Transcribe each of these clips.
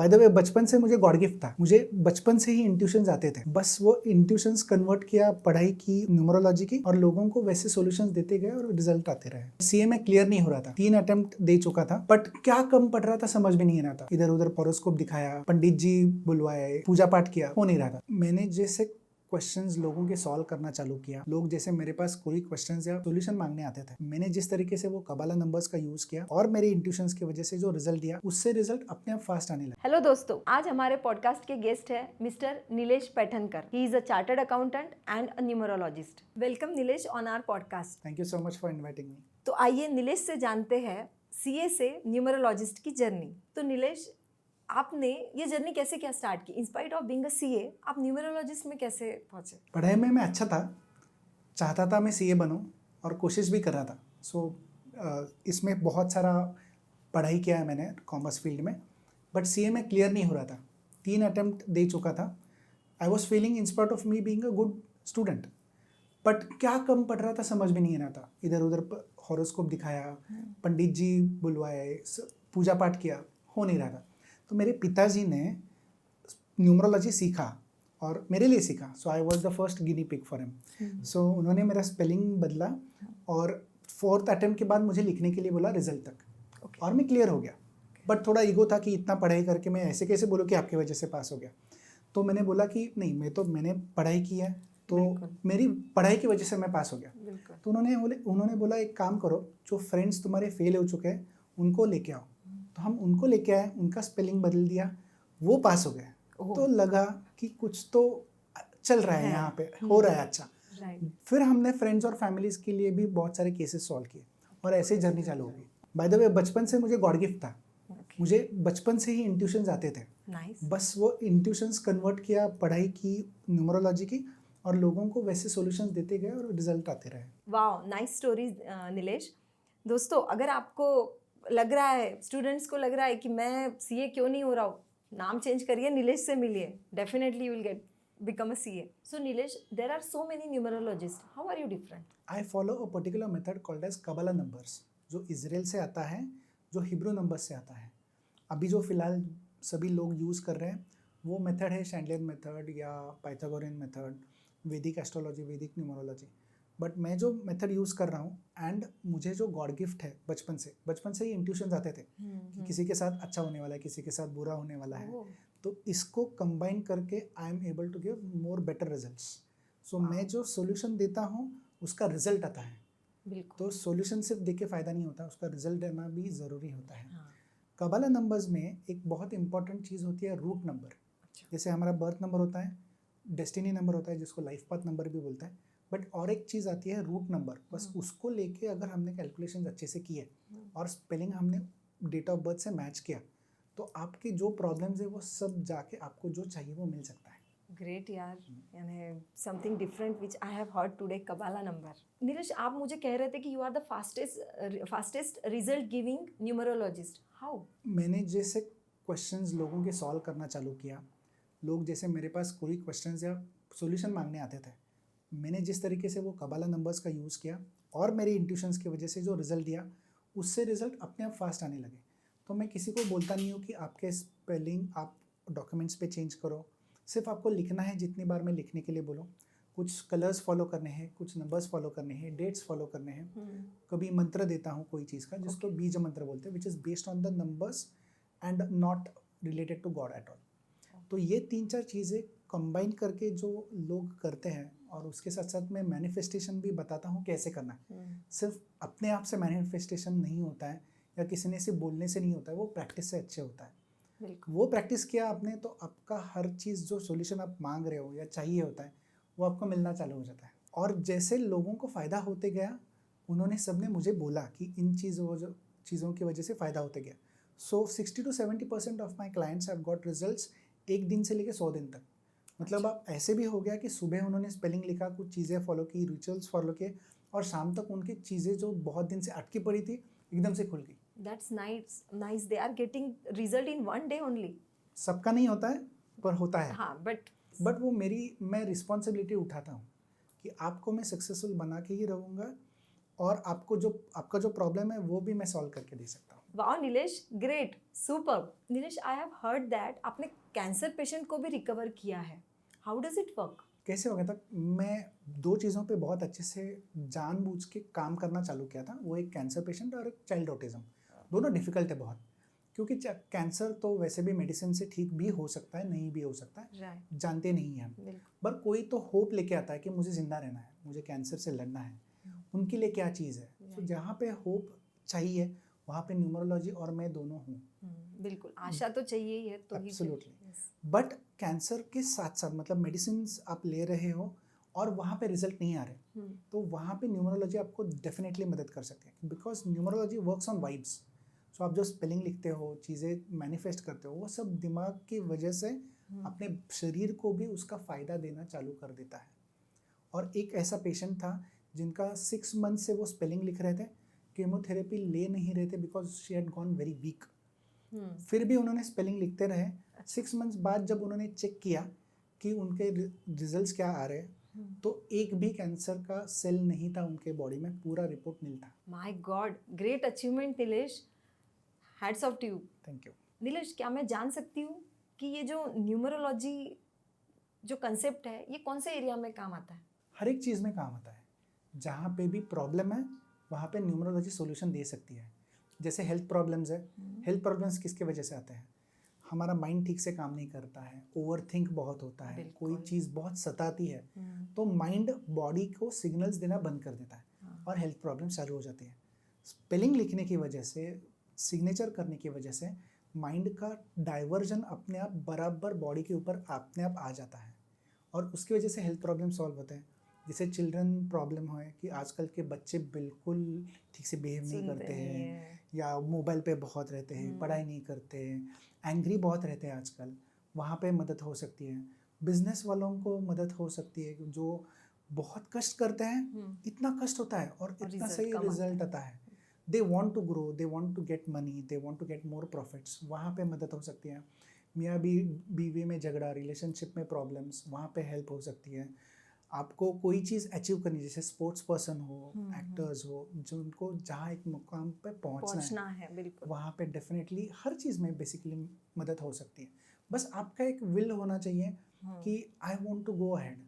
By the way बचपन से मुझे गॉड गिफ्ट था। मुझे बचपन से ही इंट्यूशंस आते थे, बस वो इंट्यूशंस कन्वर्ट किया पढ़ाई की, न्यूमरोलॉजी की, और लोगों को वैसे सॉल्यूशंस देते गए और रिजल्ट आते रहे। सीए में क्लियर नहीं हो रहा था, 3 अटेम्प्ट दे चुका था, बट क्या कम पढ़ रहा था समझ में नहीं आ रहा था। इधर उधर हॉरोस्कोप दिखाया, पंडित जी बुलवाए, पूजा पाठ किया, हो नहीं रहा था। मैंने जैसे क्वेश्चंस लोगों के सॉल्व करना चालू किया, लोग जैसे मेरे पास कोई क्वेश्चंस या सॉल्यूशन मांगने आते थे, मैंने जिस तरीके से वो कबाला नंबर्स का यूज किया और मेरे इंट्यूशंस की वजह से जो रिजल्ट दिया, उससे रिजल्ट अपने आप फास्ट आने लगा। हेलो दोस्तों, आज हमारे पॉडकास्ट के गेस्ट है mister Nilesh Paithankar. He is a chartered accountant and a numerologist. Welcome Nilesh on our podcast. Thank you so much for inviting me. तो आइए नीलेश से जानते हैं सीए से न्यूमरोलॉजिस्ट की जर्नी। तो नीलेश, आपने ये जर्नी कैसे क्या स्टार्ट की? In spite of being a CA, आप न्यूमरोलॉजिस्ट में कैसे पहुंचे? पढ़ाई में मैं अच्छा था, चाहता था मैं सीए बनूं और कोशिश भी कर रहा था। इसमें बहुत सारा पढ़ाई किया है मैंने कॉमर्स फील्ड में, बट सीए में क्लियर नहीं हो रहा था। 3 अटेम्प्ट दे चुका था। I was feeling in spite of me being a good student, but क्या कम पढ़ रहा था समझ में नहीं आ रहा था। इधर उधर हॉरोस्कोप दिखाया, पंडित जी बुलवाए, पूजा पाठ किया, हो नहीं रहा था। तो मेरे पिताजी ने न्यूमरोलॉजी सीखा और मेरे लिए सीखा। So I was the first guinea pig for him. So उन्होंने मेरा स्पेलिंग बदला और 4th अटेम्प्ट के बाद मुझे लिखने के लिए बोला रिजल्ट तक, और मैं क्लियर हो गया। बट थोड़ा ईगो था कि इतना पढ़ाई करके मैं ऐसे कैसे बोलूँ कि आपकी वजह से पास हो गया। तो मैंने बोला कि नहीं, मैंने पढ़ाई की है, तो मेरी पढ़ाई की वजह से मैं पास हो गया। तो उन्होंने बोला एक काम करो, जो फ्रेंड्स तुम्हारे फेल हो चुके हैं उनको लेके आओ। तो हम उनको लेके आए, उनका स्पेलिंग बदल दिया, वो पास हो गए। तो लगा कि कुछ तो चल रहा है यहाँ पे, हो रहा है अच्छा। फिर हमने फ्रेंड्स और फैमिलीज के लिए भी बहुत सारे केसेस सॉल्व किए और ऐसे ही जर्नी चालू हो गई। बाय द वे बचपन से मुझे गॉड गिफ्ट था। मुझे बचपन से ही इंट्यूशंस आते थे, बस वो इंट्यूशंस कन्वर्ट किया पढ़ाई की, न्यूमरोलॉजी की, और लोगों को वैसे सॉल्यूशंस देते गए और रिजल्ट आते रहे। Wow, nice story Nilesh. दोस्तों, अगर आपको लग रहा है, स्टूडेंट्स को लग रहा है कि मैं सीए क्यों नहीं हो रहा हूँ, नाम चेंज करिए, नीलेश से मिलिए, definitely you will become a CA. So Nilesh, there are so many numerologists. How are you different? I follow a particular method called as Kabbalah numbers, जो इजराइल से आता है, जो हिब्रू नंबर्स से आता है। अभी जो फिलहाल सभी लोग यूज़ कर रहे हैं वो मेथड है शैंडलियन मेथड या पाइथागोरियन मेथड, वैदिक एस्ट्रोलॉजी, वैदिक न्यूमरोलॉजी। बट मैं जो मेथड यूज़ कर रहा हूँ, एंड मुझे जो गॉड गिफ्ट है बचपन से ही इंट्यूशंस आते थे कि किसी के साथ अच्छा होने वाला है, किसी के साथ बुरा होने वाला है। तो इसको कंबाइन करके I am able to give more better results. So मैं जो सॉल्यूशन देता हूँ उसका रिजल्ट आता है। तो सॉल्यूशन सिर्फ देके फ़ायदा नहीं होता, उसका रिजल्ट देना भी ज़रूरी होता है। कबाला नंबर्स में एक बहुत इंपॉर्टेंट चीज़ होती है रूट नंबर। जैसे हमारा बर्थ नंबर होता है, डेस्टिनी नंबर होता है जिसको लाइफ पाथ नंबर भी बोलता है, बट और एक चीज़ आती है रूट नंबर। बस उसको लेके अगर हमने कैलकुलेशन अच्छे से किए और स्पेलिंग हमने डेट ऑफ बर्थ से मैच किया, तो आपके जो प्रॉब्लम्स है वो सब जाके आपको जो चाहिए वो मिल सकता है। ग्रेट यार, यानी something different which I have heard today, Kabbalah number. Nilesh, आप मुझे कह रहे थे कि you are the fastest result giving numerologist. How? मैंने जैसे क्वेश्चंस लोगों के सॉल्व करना चालू किया, लोग जैसे मेरे पास कोई क्वेश्चंस या सॉल्यूशन मांगने आते थे, मैंने जिस तरीके से वो कबाला नंबर्स का यूज़ किया और मेरी इंट्यूशंस की वजह से जो रिजल्ट दिया, उससे रिजल्ट अपने आप फास्ट आने लगे। तो मैं किसी को बोलता नहीं हूँ कि आपके स्पेलिंग आप डॉक्यूमेंट्स पे चेंज करो, सिर्फ आपको लिखना है जितनी बार मैं लिखने के लिए बोलूँ। कुछ कलर्स फॉलो करने हैं, कुछ नंबर्स फॉलो करने हैं, डेट्स फॉलो करने हैं। कभी मंत्र देता हूँ कोई चीज़ का जिसको बीज मंत्र बोलते हैं, which is based on the numbers and not related to God at all. तो ये 3-4 चीज़ें कंबाइन करके जो लोग करते हैं, और उसके साथ साथ मैं मैनिफेस्टेशन भी बताता हूँ कैसे करना है। सिर्फ अपने आप से मैनिफेस्टेशन नहीं होता है या किसी ने से बोलने से नहीं होता है, वो प्रैक्टिस से अच्छे होता है। वो प्रैक्टिस किया आपने तो आपका हर चीज़ जो सॉल्यूशन आप मांग रहे हो या चाहिए होता है वो आपको मिलना चालू हो जाता है। और जैसे लोगों को फ़ायदा होते गया, उन्होंने सबने मुझे बोला कि इन चीज़ों की वजह से फ़ायदा होते गया। सो 60 to 70% of my clients have got results 1 दिन से लेकर 100 दिन तक। मतलब आप ऐसे भी हो गया कि सुबह उन्होंने स्पेलिंग लिखा, कुछ चीज़ें फॉलो की, रिचुअल्स फॉलो किए, और शाम तक उनकी चीज़ें जो बहुत दिन से अटकी पड़ी थी एकदम से खुल गई। That's nice. They are getting result in one day only. सबका नहीं होता है पर होता है। हाँ, बट वो मैं रिस्पॉन्सिबिलिटी उठाता हूँ कि आपको मैं सक्सेसफुल बना के ही रहूँगा, और आपका जो प्रॉब्लम है वो भी मैं सॉल्व करके दे सकता हूँ। Wow Nilesh, great, super. Nilesh, I have heard that आपने कैंसर पेशेंट को भी रिकवर किया है। How does it work? कैसे हो गया था, मैं 2 चीज़ों पे बहुत अच्छे से जानबूझ के काम करना चालू किया था। वो एक कैंसर पेशेंट और एक चाइल्ड ऑटिज़म। दोनों डिफ़िकल्ट है बहुत, क्योंकि कैंसर तो वैसे भी मेडिसिन से ठीक भी हो सकता है, नहीं भी हो सकता है, राइट, जानते नहीं हैं हम। बिल्कुल। पर कोई तो होप लेके आता है कि मुझे ज़िंदा रहना है, मुझे कैंसर से लड़ना है। उनके लिए क्या चीज़ है? तो जहाँ पे होप चाहिए वहाँ पे न्यूमरोलॉजी और मैं दोनों हूँ। बिल्कुल, आशा तो चाहिए ही है तो ही फिर- एब्सोल्युटली। yes. बट कैंसर के साथ साथ मतलब मेडिसिन आप ले रहे हो और वहाँ पे रिजल्ट नहीं आ रहे, तो वहाँ पे न्यूमरोलॉजी आपको डेफिनेटली मदद कर सकती है, because numerology works on vibes. So आप जो स्पेलिंग लिखते हो, चीज़ें मैनिफेस्ट करते हो, वो सब दिमाग की वजह से अपने शरीर को भी उसका फ़ायदा देना चालू कर देता है। और एक ऐसा पेशेंट था जिनका 6 मंथ से वो स्पेलिंग लिख रहे थे, केमोथेरेपी ले नहीं रहे थे because she had gone very weak. फिर भी उन्होंने स्पेलिंग लिखते रहे। 6 मंथ्स बाद जब उन्होंने चेक किया कि उनके रिजल्ट्स क्या आ रहे, तो एक भी कैंसर का सेल नहीं था उनके बॉडी में, पूरा रिपोर्ट नील था। My God, great achievement Nilesh, hats off to you. Thank you. Nilesh, क्या मैं जान सकती हूँ कि ये जो न्यूमरोलॉजी जो कंसेप्ट है ये कौन से एरिया में काम आता है? हर एक चीज़ में काम आता है। जहाँ पे भी प्रॉब्लम है वहाँ पे न्यूमरोलॉजी सॉल्यूशन दे सकती है। जैसे हेल्थ प्रॉब्लम्स है, हेल्थ प्रॉब्लम्स किसके वजह से आते हैं? हमारा माइंड ठीक से काम नहीं करता है, ओवरथिंक बहुत होता है, कोई चीज़ बहुत सताती है, तो माइंड बॉडी को सिग्नल्स देना बंद कर देता है और हेल्थ प्रॉब्लम चालू हो जाती है। स्पेलिंग लिखने की वजह से, सिग्नेचर करने की वजह से माइंड का डाइवर्जन अपने आप बराबर बॉडी के ऊपर अपने आप आ जाता है और उसकी वजह से हेल्थ प्रॉब्लम सॉल्व होते हैं। जैसे चिल्ड्रन प्रॉब्लम है कि आजकल के बच्चे बिल्कुल ठीक से बिहेव नहीं करते हैं, या मोबाइल पे बहुत रहते हैं, पढ़ाई नहीं करते हैं, एंग्री बहुत रहते हैं आजकल, वहाँ पे मदद हो सकती है। बिजनेस वालों को मदद हो सकती है जो बहुत कष्ट करते हैं, इतना कष्ट होता है और इतना सही रिजल्ट आता है। They want to grow, they want to get money, they want to get more profits, वहाँ पे मदद हो सकती है। मियाँ बीवी में झगड़ा, रिलेशनशिप में प्रॉब्लम्स, वहाँ पे हेल्प हो सकती है। आपको कोई चीज़ अचीव करनी, जैसे स्पोर्ट्स पर्सन हो, एक्टर्स हो, जो उनको जहाँ एक मुकाम पे पहुँचना है बिल्कुल। वहाँ पे डेफिनेटली हर चीज़ में बेसिकली मदद हो सकती है। बस आपका एक विल होना चाहिए कि I want to go ahead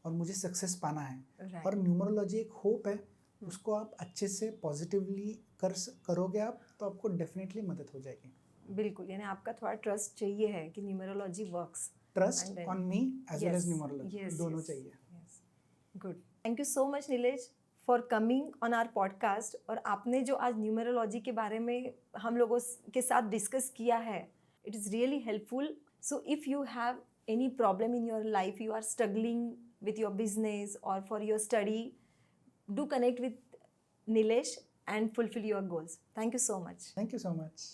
और मुझे सक्सेस पाना है। और न्यूमरोलॉजी एक होप है, उसको आप अच्छे से पॉजिटिवली करोगे आप, तो आपको डेफिनेटली मदद हो जाएगी। बिल्कुल, यानी आपका थोड़ा ट्रस्ट चाहिए है कि numerology works. Trust on me as well as numerology, दोनों चाहिए। Good, thank you so much Nilesh for coming on our podcast. और आपने जो आज न्यूमरोलॉजी के बारे में हम लोगों के साथ डिस्कस किया है, it is really helpful. So if you have any problem in your life, you are struggling with your business or for your study, do connect with Nilesh and fulfill your goals. Thank you so much. Thank you so much.